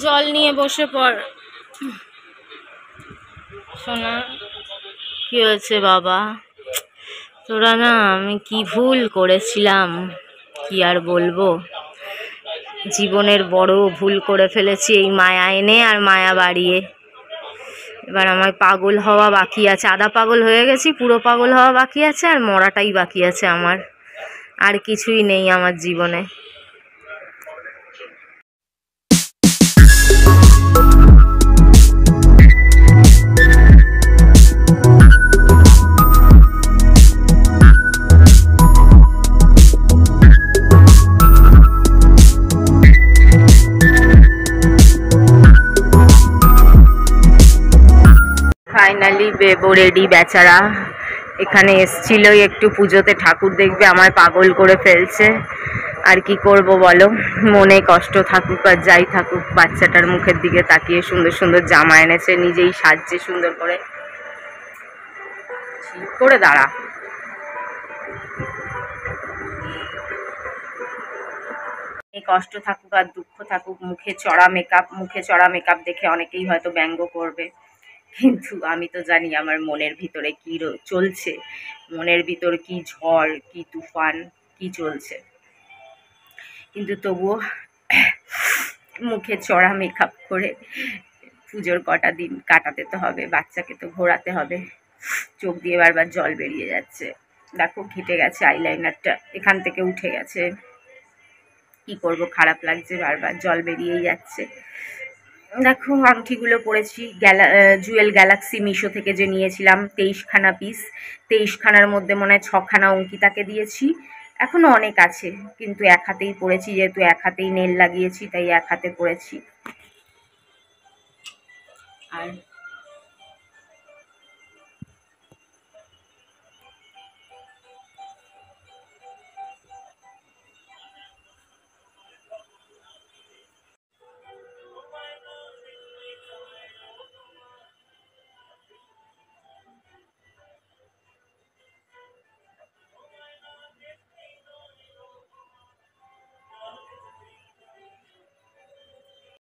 জল নিয়ে বসে পড় সোনা। কি হয়েছে বাবা? তোরা না, আমি কি ভুল করেছিলাম কি আর বলবো। জীবনের বড় ভুল করে ফেলেছি এই মায়া এনে আর মায়া বাড়িয়ে। এবার আমার পাগল হওয়া বাকি আছে, আধা পাগল হয়ে গেছি, পুরো পাগল হওয়া বাকি আছে, আর মরাটাই বাকি আছে আমার। আর কিছুই নেই আমার জীবনে। ফাইনালি বেবো রেডি বেচারা। এখানে এসছিল একটু পুজোতে, ঠাকুর দেখবে, আমায় পাগল করে ফেলছে। আর কি করব বলো, মনে কষ্ট থাকুক আর যাই থাকুক, বাচ্চাটার মুখের দিকে তাকিয়ে সুন্দর সুন্দর জামা এনেছে, নিজেই সাজছে সুন্দর করে। ঠিক করে দাঁড়া। এই কষ্ট থাকুক আর দুঃখ থাকুক, মুখে চড়া মেকআপ দেখে অনেকেই হয়তো ব্যঙ্গ করবে, কিন্তু আমি তো জানি আমার মনের ভিতরে কি চলছে, মনের ভিতর কি ঝড়, কি তুফান, কি চলছে। কিন্তু তবুও মুখে চড়া মেকআপ করে পুজোর কটা দিন কাটাতে তো হবে, বাচ্চাকে তো ঘোরাতে হবে। চোখ দিয়ে বারবার জল বেরিয়ে যাচ্ছে, দেখো ঘেটে গেছে, আইলাইনারটা এখান থেকে উঠে গেছে। কি করব, খারাপ লাগছে, বারবার জল বেরিয়েই যাচ্ছে। দেখো আংটিগুলো পরেছি, জুয়েল গ্যালাক্সি মিশো থেকে যে নিয়েছিলাম, 23খানা পিস। 23খানার মধ্যে মনে হয় 6খানা অঙ্কিতাকে দিয়েছি, এখনো অনেক আছে, কিন্তু এক হাতেই পরেছি, যেহেতু এক হাতেই নেল লাগিয়েছি তাই এক হাতে পরেছি। আর